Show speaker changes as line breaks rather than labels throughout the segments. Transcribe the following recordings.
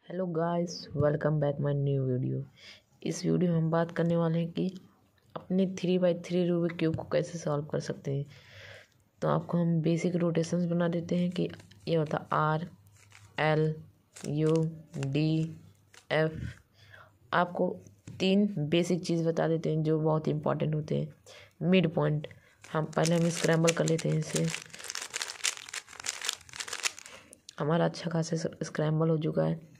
Hello guys, welcome back my new video. इस video में हम बात करने वाले हैं कि अपने 3x3 रूबिक क्यूब को कैसे सॉल्व कर सकते हैं। तो आपको हम बेसिक रोटेशंस बना देते हैं कि ये होता R L U D F. आपको 3 बेसिक चीज़ बता देते हैं जो बहुत इंपॉर्टेंट होते हैं। मिड पॉइंट हम स्क्रैम्बल कर लेते हैं इसे। हमारा अच्छा खासा स्क्रैम्बल हो चुका है।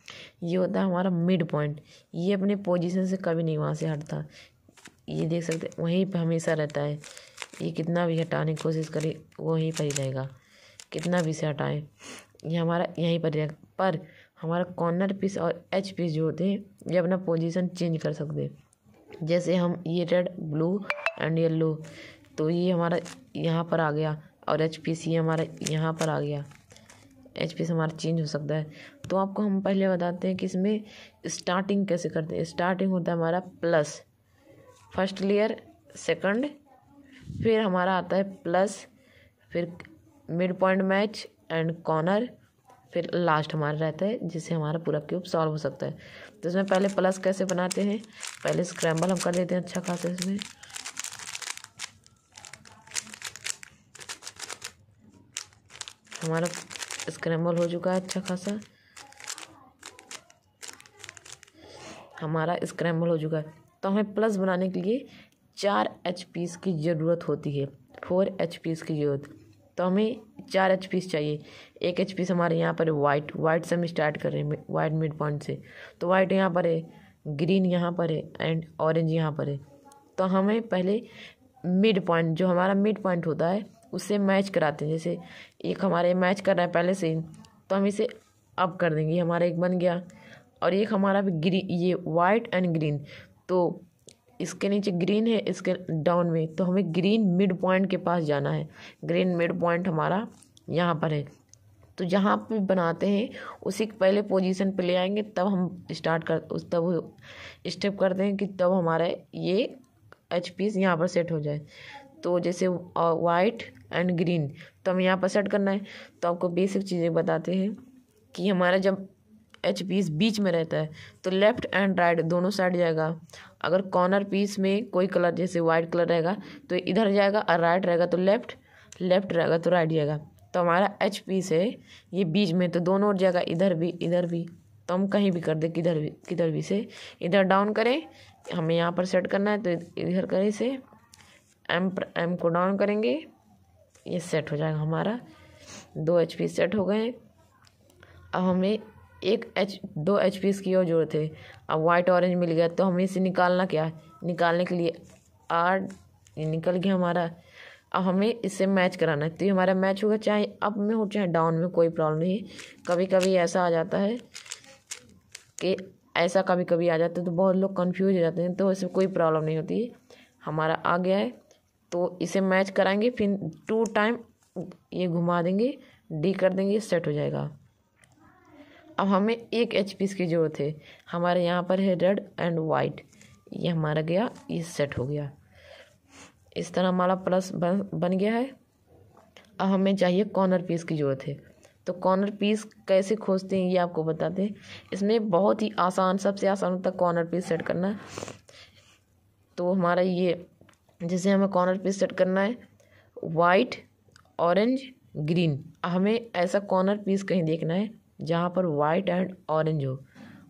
ये होता है हमारा मिड पॉइंट। ये अपने पोजीशन से कभी नहीं वहाँ से हटता। ये देख सकते हैं वहीं पे हमेशा रहता है। ये कितना भी हटाने की कोशिश करे वहीं पर ही रहेगा, कितना भी से हटाएं ये हमारा यहीं पर रहेगा। पर हमारा कॉर्नर पीस और एच पीस जो होते हैं ये अपना पोजीशन चेंज कर सकते हैं। जैसे हम ये रेड ब्लू एंड येलो, तो ये हमारा यहाँ पर आ गया और एच पीस ये हमारा यहाँ पर आ गया। एच पी से हमारा चेंज हो सकता है। तो आपको हम पहले बताते हैं कि इसमें स्टार्टिंग कैसे करते हैं। स्टार्टिंग होता है हमारा प्लस, फर्स्ट लेयर, सेकंड, फिर हमारा आता है प्लस, फिर mid point match and corner, फिर लास्ट हमारा रहता है जिससे हमारा पूरा क्यूब सॉल्व हो सकता है। तो इसमें पहले प्लस कैसे बनाते हैं, पहले स्क्रैम्बल हम कर देते हैं अच्छा खासा। इसमें हमारा स्क्रैम्बल हो चुका है अच्छा खासा। हमारा स्क्रैम्बल हो चुका है। तो हमें प्लस बनाने के लिए 4 एच पीस की ज़रूरत होती है, 4 एच पीस की ज़रूरत। तो हमें 4 एच पीस चाहिए। एक एच पीस हमारे यहाँ पर है वाइट से हम स्टार्ट कर रहे हैं, वाइट मिड पॉइंट से। तो वाइट यहाँ पर है, ग्रीन यहाँ पर है एंड ऑरेंज यहाँ पर है। तो हमें पहले मिड पॉइंट, जो हमारा मिड पॉइंट होता है उससे मैच कराते हैं। जैसे एक हमारे मैच कर रहा है पहले से ही, तो हम इसे अप कर देंगे, हमारा एक बन गया। और एक हमारा भी ग्रीन, ये वाइट एंड ग्रीन, तो इसके नीचे ग्रीन है, इसके डाउन में, तो हमें ग्रीन मिड पॉइंट के पास जाना है। ग्रीन मिड पॉइंट हमारा यहाँ पर है। तो जहाँ पे बनाते हैं उसी पहले पोजीशन पे ले आएंगे, तब हम तब स्टेप करते हैं कि तब हमारा ये एच पीस यहाँ पर सेट हो जाए। तो जैसे वाइट एंड ग्रीन, तो हम यहाँ पर सेट करना है। तो आपको बेसिक चीज़ें बताते हैं कि हमारा जब एच पीस बीच में रहता है तो लेफ़्ट एंड राइट दोनों साइड जाएगा। अगर कॉर्नर पीस में कोई कलर जैसे वाइट कलर रहेगा तो इधर जाएगा, और राइट रहेगा तो लेफ़्ट रहेगा तो राइट जाएगा। तो हमारा एच पीस है ये बीच में, तो दोनों ओर जाएगा, इधर भी। तो हम कहीं भी कर दे, किधर भी से इधर डाउन करें, हमें यहाँ पर सेट करना है तो इधर करें से एम को डाउन करेंगे, ये सेट हो जाएगा। हमारा 2 एच पी सेट हो गए। अब हमें 2 एच पी की और जरूरत है। अब वाइट ऑरेंज मिल गया, तो हमें इसे निकालने के लिए आर, ये निकल गया हमारा। अब हमें इससे मैच कराना है, तो ये हमारा मैच होगा, चाहे अप में हो चाहे डाउन में, कोई प्रॉब्लम नहीं है। कभी कभी ऐसा आ जाता है कि ऐसा कभी कभी आ जाता है, तो बहुत लोग कंफ्यूज हो जाते हैं, तो इसमें कोई प्रॉब्लम नहीं होती है। हमारा आ गया है तो इसे मैच कराएंगे, फिर 2 टाइम ये घुमा देंगे, डी कर देंगे, सेट हो जाएगा। अब हमें 1 एच पीस की ज़रूरत है। हमारे यहाँ पर है रेड एंड वाइट, ये हमारा गया, ये सेट हो गया। इस तरह हमारा प्लस बन गया है। अब हमें चाहिए कॉर्नर पीस की ज़रूरत है। तो कॉर्नर पीस कैसे खोजते हैं ये आपको बताते हैं। इसमें बहुत ही आसान, सबसे आसान होता है कॉर्नर पीस सेट करना। तो हमारा ये, जैसे हमें कॉर्नर पीस सेट करना है वाइट ऑरेंज ग्रीन, हमें ऐसा कॉर्नर पीस कहीं देखना है जहाँ पर वाइट एंड ऑरेंज हो।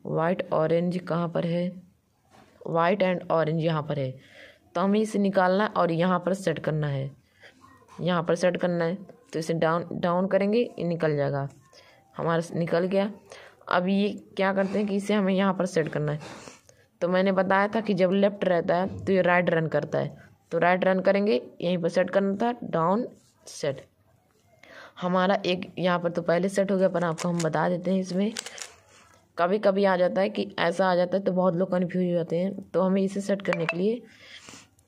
वाइट ऑरेंज कहाँ पर है, वाइट एंड ऑरेंज यहाँ पर है। तो हमें इसे निकालना और यहाँ पर सेट करना है, यहाँ पर सेट करना है। तो इसे डाउन करेंगे, ये निकल जाएगा, हमारा निकल गया। अब ये क्या करते हैं कि इसे हमें यहाँ पर सेट करना है। तो मैंने बताया था कि जब लेफ़्ट रहता है तो ये राइट रन करता है, तो राइट रन करेंगे, यहीं पर सेट करना था, डाउन सेट। हमारा एक यहाँ पर तो पहले सेट हो गया, पर आपको हम बता देते हैं। इसमें कभी कभी आ जाता है कि ऐसा आ जाता है तो बहुत लोग कन्फ्यूज हो जाते हैं। तो हमें इसे सेट करने के लिए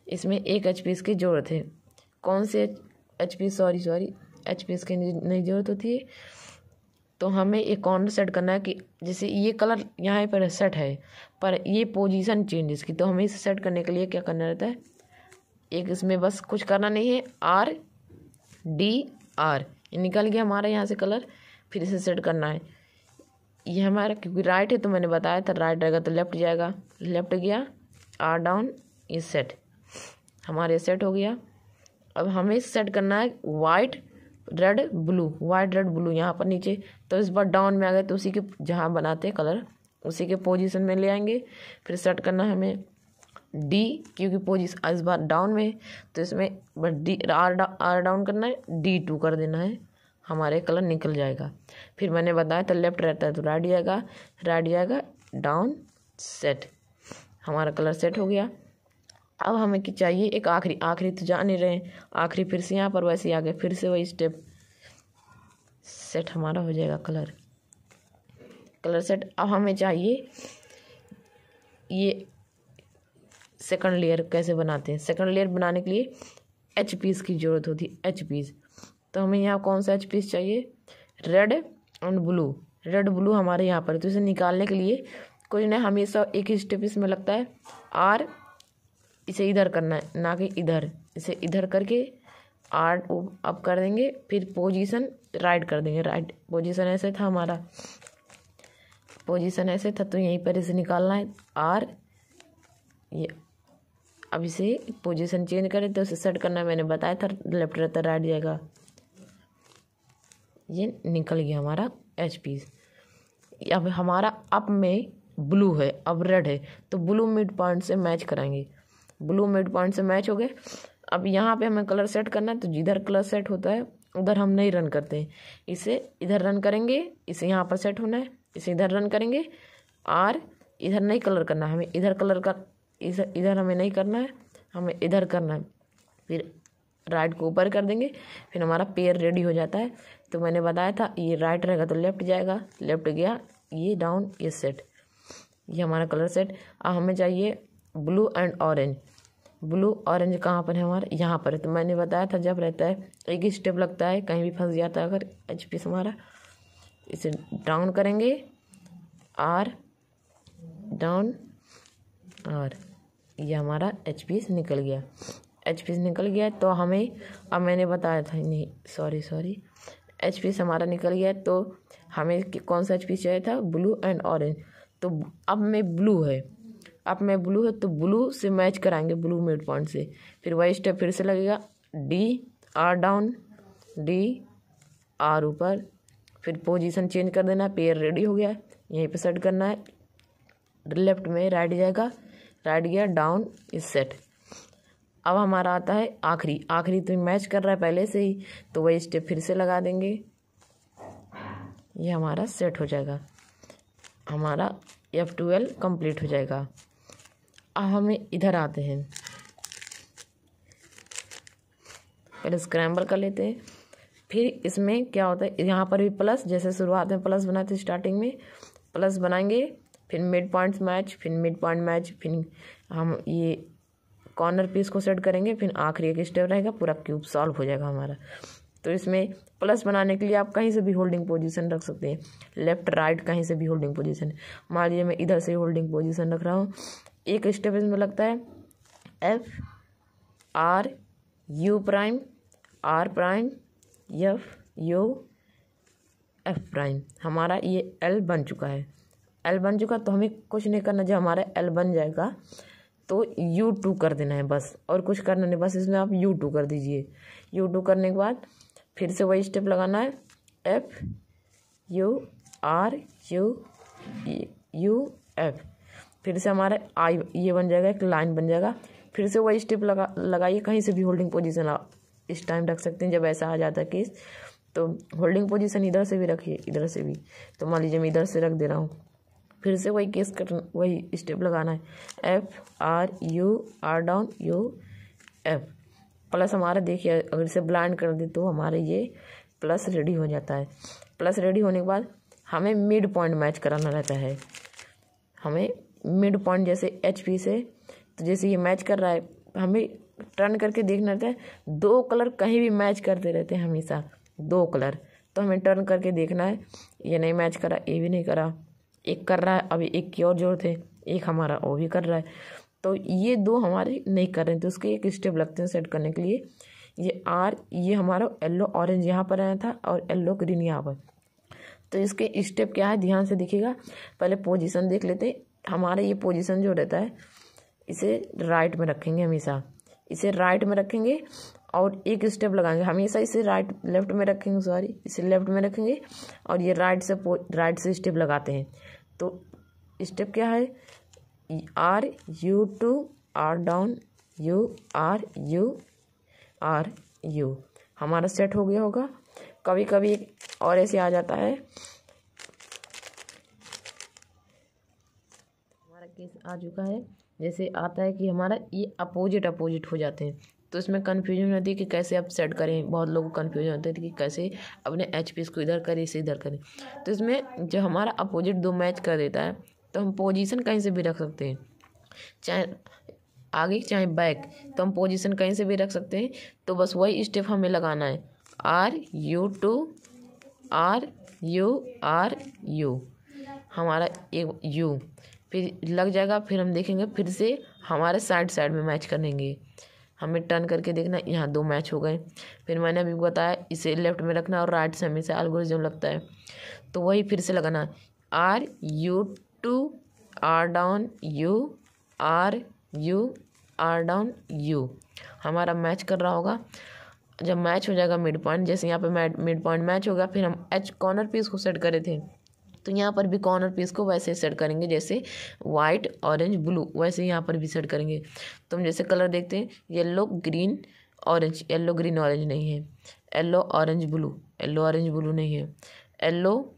इसमें 1 एच पीस की ज़रूरत है। कौन से H piece, sorry H piece की नहीं ज़रूरत होती है। तो हमें एक कॉर्नर सेट करना है कि जैसे ये कलर यहाँ पर सेट है, पर ये पोजीशन चेंज इसकी। तो हमें इसे सेट करने के लिए क्या करना रहता है, एक इसमें बस कुछ करना नहीं है, आर डी आर, ये निकल गया हमारा यहाँ से कलर। फिर इसे सेट करना है, ये हमारा क्योंकि राइट है तो मैंने बताया था राइट रहेगा तो लेफ्ट जाएगा, लेफ्ट गया, आर डाउन, ये सेट, हमारे सेट हो गया। अब हमें सेट करना है white red blue, white red blue यहाँ पर नीचे, तो इस बार डाउन में आ गए तो उसी के जहाँ बनाते हैं कलर उसी के पोजीशन में ले आएंगे। फिर सेट करना है हमें डी, क्योंकि पोजीशन इस बार डाउन में है तो इसमें बस डी आर डाउन करना है, D2 कर देना है, हमारे कलर निकल जाएगा। फिर मैंने बताया तो लेफ्ट रहता है तो राइट जाएगा, डाउन, सेट, हमारा कलर सेट हो गया। अब हमें क्या चाहिए, एक आखिरी तो जा नहीं रहे, आखिरी फिर से यहाँ पर वैसे आ गए, फिर से वही स्टेप, सेट हमारा हो जाएगा कलर सेट। अब हमें चाहिए ये सेकंड लेयर कैसे बनाते हैं। सेकंड लेयर बनाने के लिए एच पीस की ज़रूरत होती है, एच पीस। तो हमें यहाँ कौन सा एच पीस चाहिए, red and blue, red blue हमारे यहाँ पर। तो इसे निकालने के लिए कोई ना हमेशा एक ही स्टेप इसमें लगता है, आर, इसे इधर करना है ना कि इधर, इसे इधर करके आर अप कर देंगे, फिर पोजीशन राइट कर देंगे, राइट पोजीशन ऐसे था हमारा, पोजीशन ऐसे था तो यहीं पर इसे निकालना है आर, ये अब इसे पोजीशन चेंज करें तो इसे सेट करना है, मैंने बताया था लेफ्ट रहता राइट जाएगा, ये निकल गया हमारा एच पीस। अब हमारा अप में ब्लू है, अब रेड है तो ब्लू मिड पॉइंट से मैच कराएंगे, ब्लू मिड पॉइंट से मैच हो गए। अब यहाँ पे हमें कलर सेट करना है तो जिधर कलर सेट होता है उधर हम नहीं रन करते हैं, इसे इधर रन करेंगे, इसे यहाँ पर सेट होना है, इसे इधर रन करेंगे, आर इधर नहीं कलर करना है हमें, इधर कलर का इधर हमें नहीं करना है, हमें इधर करना है। फिर राइट को ऊपर कर देंगे, फिर हमारा पेयर रेडी हो जाता है। तो मैंने बताया था ये राइट रहेगा तो लेफ्ट जाएगा, लेफ्ट गया, ये डाउन, ये सेट, ये हमारा कलर सेट। अब हमें चाहिए blue and orange, blue orange कहाँ पर है हमारा, यहाँ पर है। तो मैंने बताया था जब रहता है एक ही स्टेप लगता है, कहीं भी फंस जाता है अगर एच पीस हमारा, इसे डाउन करेंगे, आर डाउन, और ये हमारा एच पीस निकल गया, एच पीस निकल गया। तो हमें अब मैंने बताया था, नहीं सॉरी एच पीस हमारा निकल गया। तो हमें कौन सा एच पीस चाहिए था, ब्लू एंड ऑरेंज। तो अब में ब्लू है, तो ब्लू से मैच कराएंगे, ब्लू मिड पॉइंट से। फिर वही स्टेप फिर से लगेगा, D R down, D R ऊपर, फिर पोजीशन चेंज कर देना, पेयर रेडी हो गया, यहीं पे सेट करना है, लेफ्ट में राइट जाएगा, राइट गया, डाउन, इस सेट। अब हमारा आता है आखिरी तो मैच कर रहा है पहले से ही, तो वही स्टेप फिर से लगा देंगे, ये हमारा सेट हो जाएगा, हमारा F12 कंप्लीट हो जाएगा। अब हमें इधर आते हैं, पहले स्क्रैम्बल कर लेते हैं। फिर इसमें क्या होता है, यहाँ पर भी प्लस, जैसे शुरुआत में प्लस बनाते हैं, स्टार्टिंग में प्लस बनाएंगे, फिर मिड पॉइंट्स मैच, फिर मिड पॉइंट मैच, फिर हम ये कॉर्नर पीस को सेट करेंगे, फिर आखिरी एक स्टेप रहेगा, पूरा क्यूब सॉल्व हो जाएगा हमारा। तो इसमें प्लस बनाने के लिए आप कहीं से भी होल्डिंग पोजीशन रख सकते हैं, लेफ्ट राइट कहीं से भी होल्डिंग पोजीशन। मान लीजिए मैं इधर से होल्डिंग पोजीशन रख रहा हूँ, एक स्टेप इसमें लगता है F R U prime, R prime, F U F prime, हमारा ये L बन चुका है, L बन चुका। तो हमें कुछ नहीं करना, जब हमारा L बन जाएगा तो U2 कर देना है बस, और कुछ करना नहीं, बस इसमें आप U2 कर दीजिए। U2 करने के बाद फिर से वही स्टेप लगाना है, F U R U F, फिर से हमारा आई ये बन जाएगा, एक लाइन बन जाएगा। फिर से वही स्टेप लगाइए, कहीं से भी होल्डिंग पोजीशन आप इस टाइम रख सकते हैं, जब ऐसा आ जाता है केस। तो होल्डिंग पोजीशन इधर से भी रखिए, इधर से भी। तो मान लीजिए मैं इधर से रख दे रहा हूँ, फिर से वही केस कर, वही स्टेप लगाना है, F R U R down U F plus. हमारा देखिए अगर इसे ब्लाइंड कर दे तो हमारे ये प्लस रेडी हो जाता है। प्लस रेडी होने के बाद हमें मिड पॉइंट मैच कराना रहता है, हमें मिड पॉइंट जैसे एच पी से, तो जैसे ये मैच कर रहा है हमें टर्न करके देखना रहता है, दो कलर कहीं भी मैच करते रहते हैं हमेशा, दो कलर। तो हमें टर्न करके देखना है, ये नहीं मैच करा, ये भी नहीं करा, एक कर रहा है, अभी एक की और जरूरत है, एक हमारा वो भी कर रहा है, तो ये दो हमारे नहीं कर रहे हैं, तो उसके एक स्टेप लगते हैं सेट करने के लिए। ये आर, ये हमारा येलो ऑरेंज यहाँ पर आया था और येलो ग्रीन यहाँ पर, तो इसके स्टेप क्या है ध्यान से देखिएगा। पहले पोजीशन देख लेते हैं। हमारा ये पोजीशन जो रहता है इसे राइट में रखेंगे, हमेशा इसे राइट में रखेंगे और एक स्टेप लगाएंगे। हमेशा इसे लेफ्ट में रखेंगे, सॉरी इसे लेफ्ट में रखेंगे और ये राइट से स्टेप लगाते हैं। तो स्टेप क्या है, R U two R down U R U R U. हमारा सेट हो गया होगा। कभी कभी और ऐसे आ जाता है, हमारा केस आ चुका है, जैसे आता है कि हमारा ये अपोजिट हो जाते हैं। तो इसमें कन्फ्यूजन होती है कि कैसे आप सेट करें। बहुत लोगों को कन्फ्यूजन होता है कि कैसे अपने एचपीस को इधर करें इसे इधर करें। तो इसमें जो हमारा अपोजिट दो मैच कर देता है तो हम पोजीशन कहीं से भी रख सकते हैं, चाहे आगे चाहे बैक, तो हम पोजीशन कहीं से भी रख सकते हैं। तो बस वही स्टेप हमें लगाना है, R U two R U हमारा एक यू फिर लग जाएगा। फिर हम देखेंगे फिर से हमारे साइड में मैच करेंगे। हमें टर्न करके देखना, यहाँ दो मैच हो गए। फिर मैंने अभी बताया इसे लेफ्ट में रखना और राइट से हमेशा एल्गोरिथम लगता है। तो वही फिर से लगाना, R U two R down U R down U. हमारा मैच कर रहा होगा। जब मैच हो जाएगा मिड पॉइंट, जैसे यहाँ पे मिड पॉइंट मैच होगा, फिर हम एच कॉर्नर पीस को सेट करे थे तो यहाँ पर भी कॉर्नर पीस को वैसे सेट करेंगे, जैसे वाइट ऑरेंज ब्लू वैसे यहाँ पर भी सेट करेंगे। तो हम जैसे कलर देखते हैं, yellow green orange, yellow green orange नहीं है, येलो ऑरेंज ब्लू नहीं है, येलो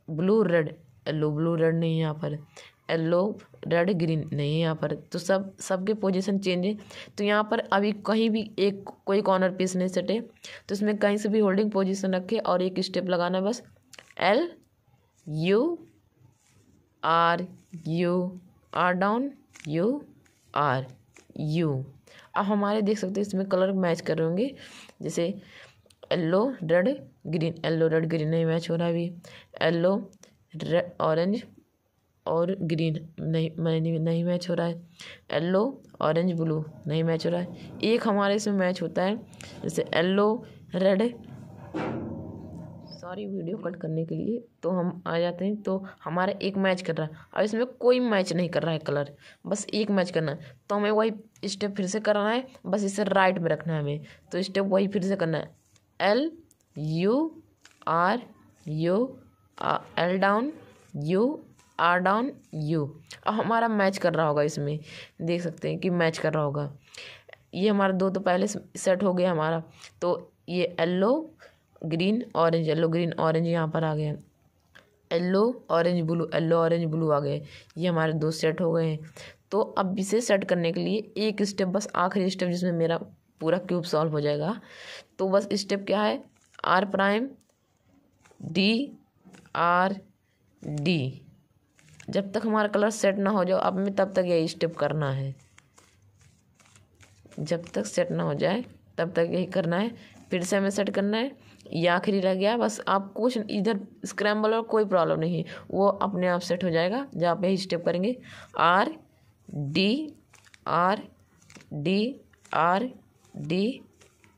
ब्लू रेड नहीं है यहाँ पर, येलो रेड ग्रीन नहीं है यहाँ पर। तो सबके पोजीशन चेंज है। तो यहाँ पर अभी कहीं भी एक कोई कॉर्नर पीस नहीं सेट है, तो इसमें कहीं से भी होल्डिंग पोजीशन रखे और एक स्टेप लगाना है बस, L U R down U R U. अब हमारे देख सकते हैं इसमें कलर मैच कर रहे होंगे, जैसे येलो रेड ग्रीन नहीं मैच हो रहा है अभी, येलो रेड ऑरेंज और ग्रीन नहीं मैच हो रहा है, येलो ऑरेंज ब्लू नहीं मैच हो रहा है। एक हमारे इसमें मैच होता है, जैसे yellow red, sorry video cut करने के लिए। तो हम आ जाते हैं, तो हमारा एक मैच कर रहा है और इसमें कोई मैच नहीं कर रहा है कलर, बस एक मैच करना है। तो हमें वही स्टेप फिर से करना है, बस इसे राइट में रखना है हमें। तो स्टेप वही फिर से करना है, L down U R down U. अब हमारा मैच कर रहा होगा, इसमें देख सकते हैं कि मैच कर रहा होगा। ये हमारा दो तो पहले सेट हो गया हमारा। तो ये येलो ग्रीन ऑरेंज यहाँ पर आ गया, येलो ऑरेंज ब्लू आ गए। ये हमारे दो सेट हो गए हैं। तो अब इसे सेट करने के लिए एक स्टेप, बस आखिरी स्टेप जिसमें मेरा पूरा क्यूब सॉल्व हो जाएगा। तो बस स्टेप क्या है, R prime D R D. जब तक हमारा कलर सेट ना हो जाए अब में तब तक यही स्टेप करना है, जब तक सेट ना हो जाए तब तक यही करना है। फिर से हमें सेट करना है, ये आखिरी रह गया। बस आप कुछ इधर स्क्रैम्बल और कोई प्रॉब्लम नहीं है, वो अपने आप सेट हो जाएगा जब आप यही स्टेप करेंगे, आर डी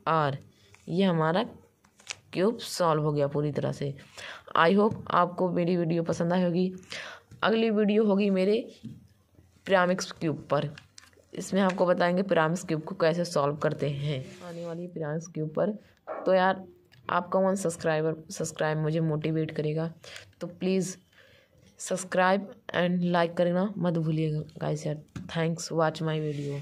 आर। ये हमारा क्यूब सॉल्व हो गया पूरी तरह से। आई होप आपको मेरी वीडियो पसंद आई होगी। अगली वीडियो होगी मेरे पिरामिड्स क्यूब पर, इसमें आपको बताएंगे पिरामिड्स क्यूब को कैसे सॉल्व करते हैं आने वाली पिरामिड्स क्यूब पर। तो यार आपका 1 सब्सक्राइब मुझे मोटिवेट करेगा, तो प्लीज़ सब्सक्राइब एंड लाइक करना मत भूलिएगा गाइस यार। Thanks watch my video.